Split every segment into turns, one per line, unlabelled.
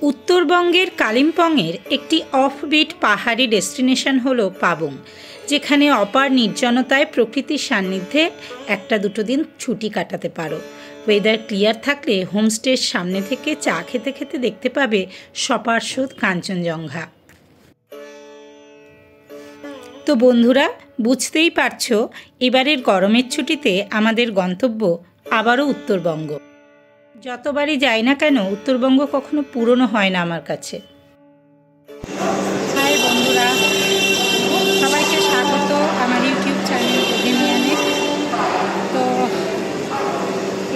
উত্তরবঙ্গের কালিম্পংয়ের একটি অফবিট পাহাড়ি ডেস্টিনেশন হলো পাবং, যেখানে অপার নির্জনতায় প্রকৃতির সান্নিধ্যে একটা দুটো দিন ছুটি কাটাতে পারো। ওয়েদার ক্লিয়ার থাকলে হোমস্টের সামনে থেকে চা খেতে খেতে দেখতে পাবে সপার্শ্বদ কাঞ্চনজঙ্ঘা। তো বন্ধুরা, বুঝতেই পারছো এবারের গরমের ছুটিতে আমাদের গন্তব্য আবারও উত্তরবঙ্গ। যতবারই যাই না কেন উত্তরবঙ্গ কখনো পুরনো হয় না আমার কাছে। হাই বন্ধুরা, সবাইকে স্বাগত আমার ইউটিউব চ্যানেল বোহেমিয়ানে। তো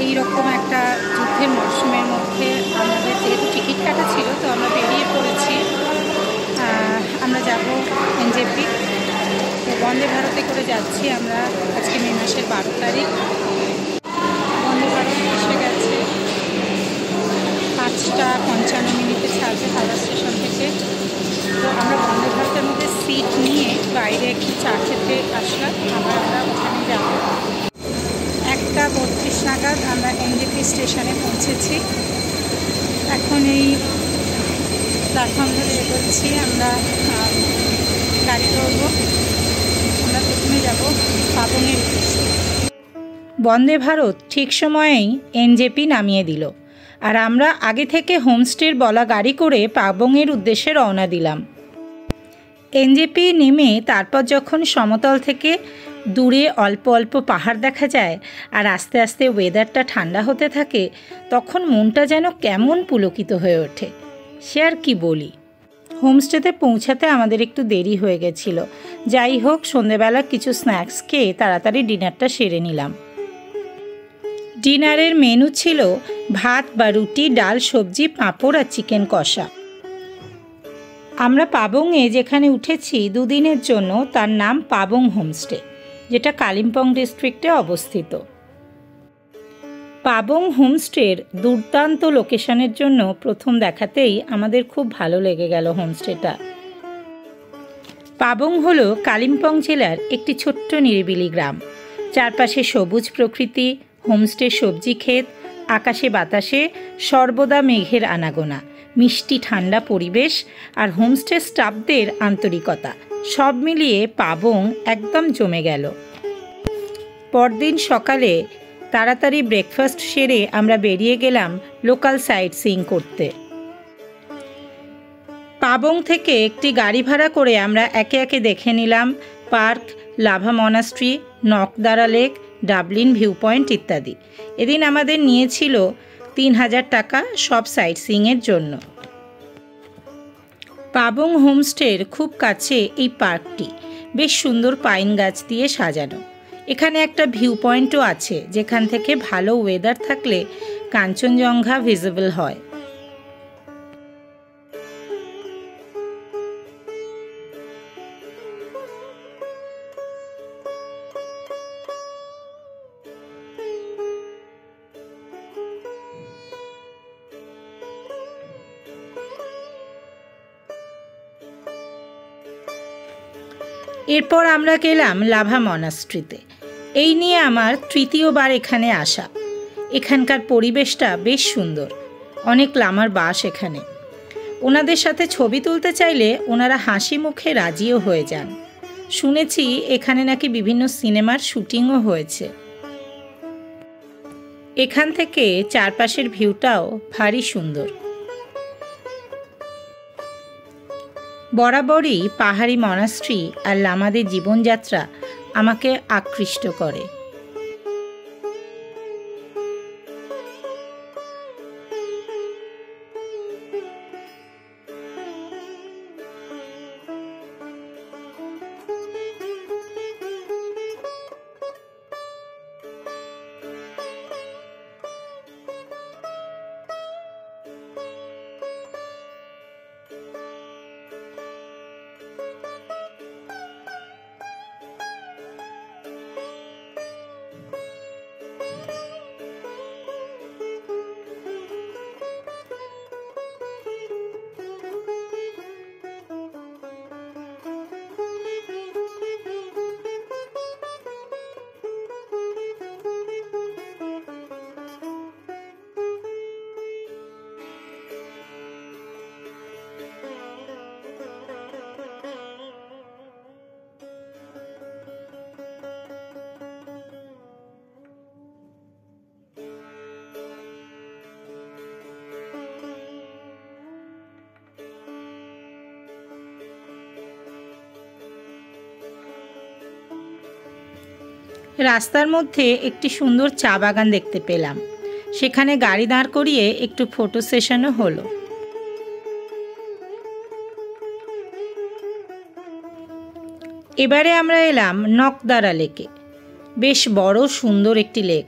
এইরকম একটা যুদ্ধের মরশুমের মধ্যে আমাদের যেহেতু টিকিট কাটা ছিল, তো আমরা বেরিয়ে পড়েছি। আমরা যাব এনজেপি। তো বন্দে ভারতে করে যাচ্ছি আমরা। আজকে মে মাসের 12 তারিখ। বন্দে ভারত এসে গেছে, 5:55 ছাড়বে হাওড়া স্টেশন থেকে। তো আমরা বন্দে ভারতের মধ্যে সিট নিয়ে বাইরে একটু চা খেতে আসলাম। আবার আমরা ওখানে যাব। 1:32 নাগাদ আমরা এনজেপি স্টেশনে পৌঁছেছি। এখন এই প্ল্যাটফর্ম ধরে এগোচ্ছি। আমরা গাড়ি ধরব। আমরা প্রথমে যাব পাবংয়ের উদ্দেশ্যে। বন্দে ভারত ঠিক সময়েই এনজেপি নামিয়ে দিল, আর আমরা আগে থেকে হোমস্টের বলা গাড়ি করে পাবংয়ের উদ্দেশ্যে রওনা দিলাম। এনজেপি নেমে তারপর যখন সমতল থেকে দূরে অল্প অল্প পাহাড় দেখা যায় আর আস্তে আস্তে ওয়েদারটা ঠান্ডা হতে থাকে, তখন মনটা যেন কেমন পুলকিত হয়ে ওঠে। সে আর কি বলি। হোমস্টেতে পৌঁছাতে আমাদের একটু দেরি হয়ে গেছিল। যাই হোক, সন্ধেবেলা কিছু স্ন্যাক্স খেয়ে তাড়াতাড়ি ডিনারটা সেরে নিলাম। ডিনারের মেনু ছিল ভাত বা রুটি, ডাল, সবজি, পাঁপড় আর চিকেন কষা। আমরা পাবংয়ে যেখানে উঠেছি দুদিনের জন্য, তার নাম পাবং হোমস্টে, যেটা কালিম্পং ডিস্ট্রিক্টে অবস্থিত। পাবং হোমস্টের দুর্দান্ত লোকেশনের জন্য প্রথম দেখাতেই আমাদের খুব ভালো লেগে গেল হোমস্টেটা। পাবং হলো কালিম্পং জেলার একটি ছোট্ট নিরিবিলি গ্রাম। চারপাশে সবুজ প্রকৃতি, হোমস্টে সবজি ক্ষেত, আকাশে বাতাসে সর্বদা মেঘের আনাগোনা, মিষ্টি ঠান্ডা পরিবেশ আর হোমস্টে স্টাফদের আন্তরিকতা, সব মিলিয়ে পাবং একদম জমে গেল। পরদিন সকালে তাড়াতাড়ি ব্রেকফাস্ট সেরে আমরা বেরিয়ে গেলাম লোকাল সাইট সিইং করতে। পাবং থেকে একটি গাড়ি ভাড়া করে আমরা একে একে দেখে নিলাম park, lava monastery, Nakdara lake, Dublin view point ইত্যাদি। এদিন আমাদের নিয়েছিল 3000 টাকা সব সাইট সিইংয়ের জন্য। পাবং হোমস্টের খুব কাছে এই পার্কটি, বেশ সুন্দর পাইন গাছ দিয়ে সাজানো। এখানে একটা ভিউ পয়েন্টও আছে, যেখান থেকে ভালো ওয়েদার থাকলে কাঞ্চনজঙ্ঘা ভিজিবল হয়। এরপর আমরা গেলাম লাভা মনাস্ট্রিতে। এই নিয়ে আমার তৃতীয়বার এখানে আসা। এখানকার পরিবেশটা বেশ সুন্দর, অনেক লামার বাস এখানে। ওনাদের সাথে ছবি তুলতে চাইলে ওনারা হাসি মুখে রাজিও হয়ে যান। শুনেছি এখানে নাকি বিভিন্ন সিনেমার শুটিংও হয়েছে। এখান থেকে চারপাশের ভিউটাও ভারী সুন্দর। বরাবরই পাহাড়ি মনাস্ট্রি আর লামাদের জীবনযাত্রা আমাকে আকৃষ্ট করে। রাস্তার মধ্যে একটি সুন্দর চা বাগান দেখতে পেলাম, সেখানে গাড়ি দাঁড় করিয়ে একটু ফটো সেশনও হলো। এবারে আমরা এলাম নকদারা লেকে। বেশ বড় সুন্দর একটি লেক,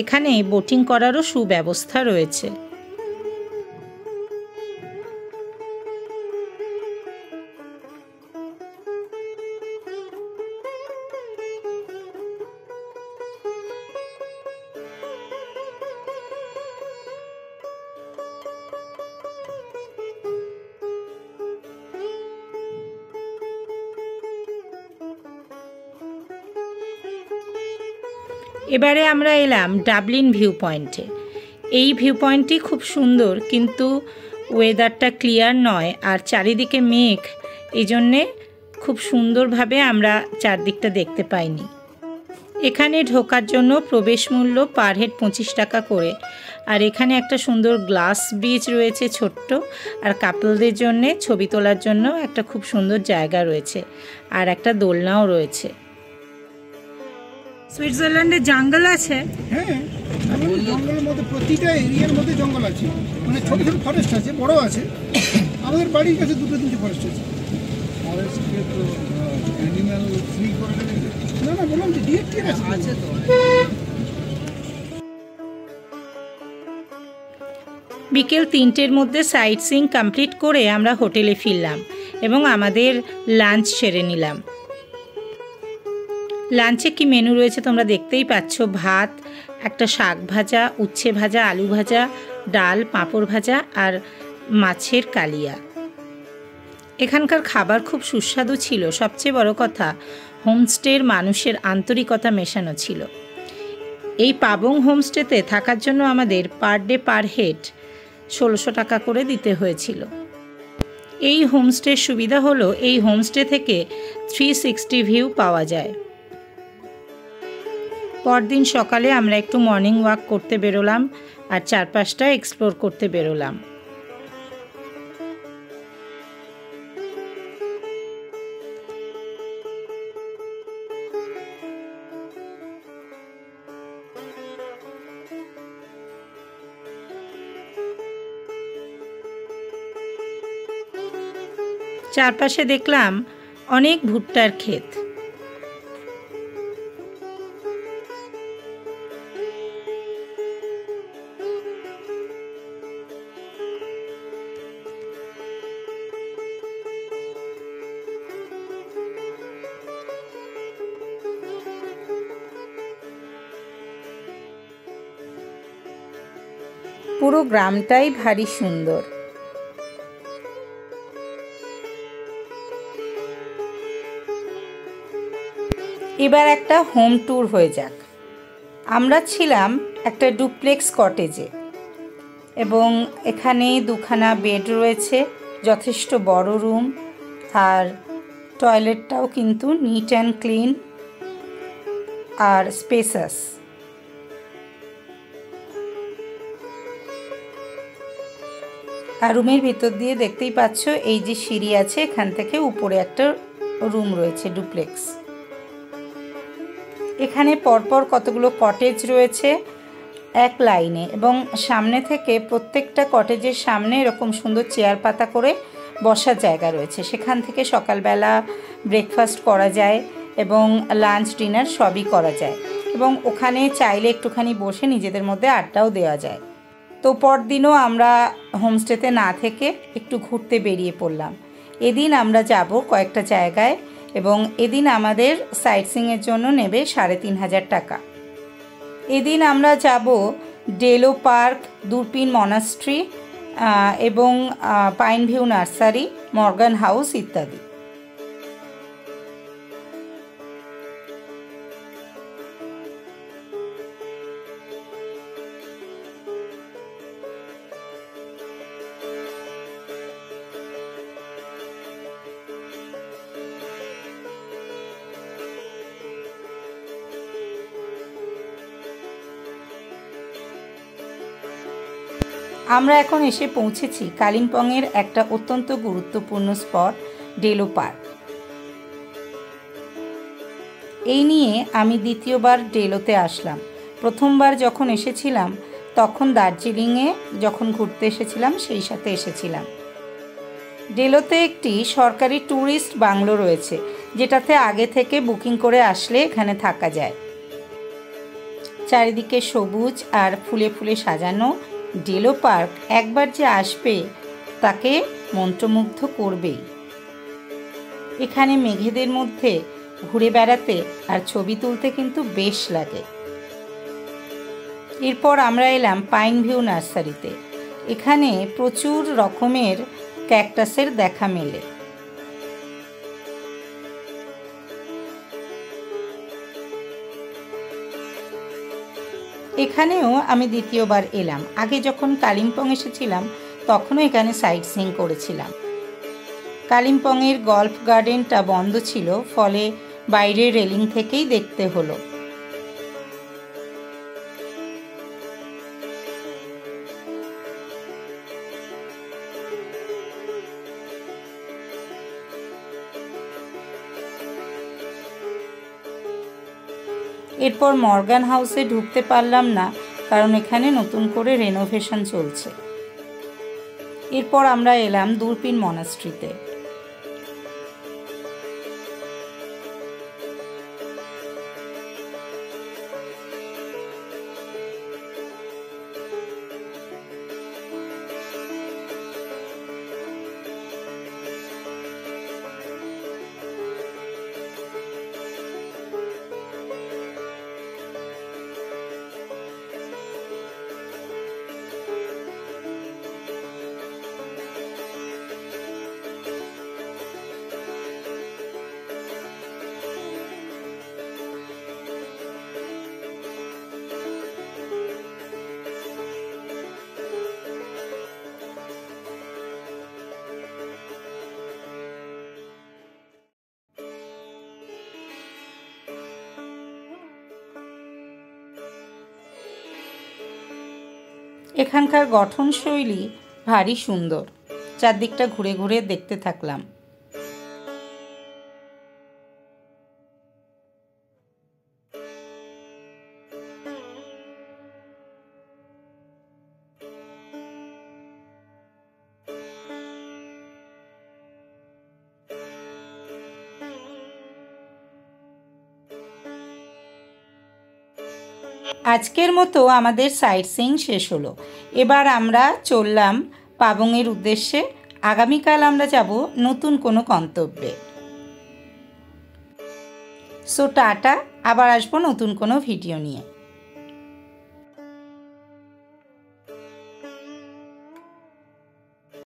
এখানে বোটিং করারও সুব্যবস্থা রয়েছে। এবারে আমরা এলাম ডাবলিন ভিউ পয়েন্টে। এই ভিউ পয়েন্টটি খুব সুন্দর, কিন্তু ওয়েদারটা ক্লিয়ার নয় আর চারিদিকে মেঘ, এই জন্যে খুব সুন্দরভাবে আমরা চারদিকটা দেখতে পাইনি। এখানে ঢোকার জন্য প্রবেশ মূল্য পার হেড 25 টাকা করে। আর এখানে একটা সুন্দর গ্লাস ব্রিজ রয়েছে ছোট্ট, আর কাপলদের জন্যে ছবি তোলার জন্য একটা খুব সুন্দর জায়গা রয়েছে, আর একটা দোলনাও রয়েছে। সুইজারল্যান্ডে জঙ্গল আছে?
হ্যাঁ, জঙ্গলের মধ্যে প্রতিটা এরিয়ার মধ্যে জঙ্গল আছে, মানে ছোট ছোট ফরেস্ট আছে, বড় আছে। আমাদের বাড়ির কাছে 2-3 ফরেস্ট আছে। ফরেস্টকে তো অ্যানিম্যাল ফ্রি করে দেবে না, না বললাম যে ডিএফটি আছে তো।
বিকেল 3টের মধ্যে সাইট সিইং কমপ্লিট করে আমরা হোটেলে ফিরলাম এবং আমাদের লাঞ্চ সেরে নিলাম। লাঞ্চে কি মেনু রয়েছে তোমরা দেখতেই পাচ্ছ। ভাত, একটা শাক ভাজা, উচ্ছে ভাজা, আলু ভাজা, ডাল, পাঁপড় ভাজা আর মাছের কালিয়া। এখানকার খাবার খুব সুস্বাদু ছিল। সবচেয়ে বড় কথা, হোমস্টের মানুষের আন্তরিকতা মেশানো ছিল। এই পাবং হোমস্টেতে থাকার জন্য আমাদের পার ডে পার হেড 1600 টাকা করে দিতে হয়েছিল। এই হোমস্টের সুবিধা হলো এই হোমস্টে থেকে 360 ভিউ পাওয়া যায়। পরদিন সকালে আমরা একটু মর্নিং ওয়াক করতে বেরোলাম আর চারপাশটা এক্সপ্লোর করতে বেরোলাম। চারপাশে দেখলাম অনেক ভুট্টার ক্ষেত। পুরো গ্রামটাই ভারী সুন্দর। এবার একটা হোম ট্যুর হয়ে যাক। আমরা ছিলাম একটা ডুপ্লেক্স কটেজে এবং এখানে 2খানা বেড রয়েছে, যথেষ্ট বড় রুম, আর টয়লেটটাও কিন্তু নিট অ্যান্ড ক্লিন আর স্পেসাস। আর রুমের ভিতর দিয়ে দেখতেই পাচ্ছ এই যে সিঁড়ি আছে, এখান থেকে উপরে একটা রুম রয়েছে ডুপ্লেক্স। এখানে পরপর কতগুলো কটেজ রয়েছে এক লাইনে, এবং সামনে থেকে প্রত্যেকটা কটেজের সামনে এরকম সুন্দর চেয়ার পাতা করে বসার জায়গা রয়েছে। সেখান থেকে সকালবেলা ব্রেকফাস্ট করা যায় এবং লাঞ্চ ডিনার সবই করা যায়, এবং ওখানে চাইলে একটুখানি বসে নিজেদের মধ্যে আড্ডাও দেওয়া যায়। তো পরদিনও আমরা হোমস্টেতে না থেকে একটু ঘুরতে বেরিয়ে পড়লাম। এদিন আমরা যাব কয়েকটা জায়গায়, এবং এদিন আমাদের সাইট সিইংয়ের জন্য নেবে 3500 টাকা। এদিন আমরা যাব ডেলো পার্ক, দূরপিন মনাস্ট্রি এবং pine view nursery, Morgan house ইত্যাদি। আমরা এখন এসে পৌঁছেছি কালিম্পংয়ের একটা অত্যন্ত গুরুত্বপূর্ণ স্পট, ডেলো পার্ক। এই নিয়ে আমি দ্বিতীয়বার ডেলোতে আসলাম। প্রথমবার যখন এসেছিলাম তখন দার্জিলিংয়ে যখন ঘুরতে এসেছিলাম সেই সাথে এসেছিলাম। ডেলোতে একটি সরকারি ট্যুরিস্ট বাংলো রয়েছে, যেটাতে আগে থেকে বুকিং করে আসলে এখানে থাকা যায়। চারিদিকে সবুজ আর ফুলে ফুলে সাজানো ডেলো পার্ক একবার যে আসবে তাকে মন্ত্রমুগ্ধ করবেই। এখানে মেঘেদের মধ্যে ঘুরে বেড়াতে আর ছবি তুলতে কিন্তু বেশ লাগে। এরপর আমরা এলাম পাইন ভিউ নার্সারিতে। এখানে প্রচুর রকমের ক্যাকটাসের দেখা মেলে। এখানেও আমি দ্বিতীয়বার এলাম। আগে যখন কালিম্পং এসেছিলাম তখনও এখানে সাইট সিইং করেছিলাম। কালিম্পংয়ের গল্ফ গার্ডেনটা বন্ধ ছিল, ফলে বাইরের রেলিং থেকেই দেখতে হলো। এরপর মর্গান হাউসে ঢুকতে পারলাম না, কারণ এখানে নতুন করে রেনোভেশন চলছে। এরপর আমরা এলাম দূরপিন মনাস্ট্রিতে। এখানকার গঠনশৈলী ভারী সুন্দর। চারদিকটা ঘুরে ঘুরে দেখতে থাকলাম। আজকের মতো আমাদের সাইট সিইং শেষ হলো। এবার আমরা চললাম পাবংয়ের উদ্দেশ্যে। আগামীকাল আমরা যাব নতুন কোনো গন্তব্যে। সো টাটা, আবার আসবো নতুন কোনো ভিডিও নিয়ে।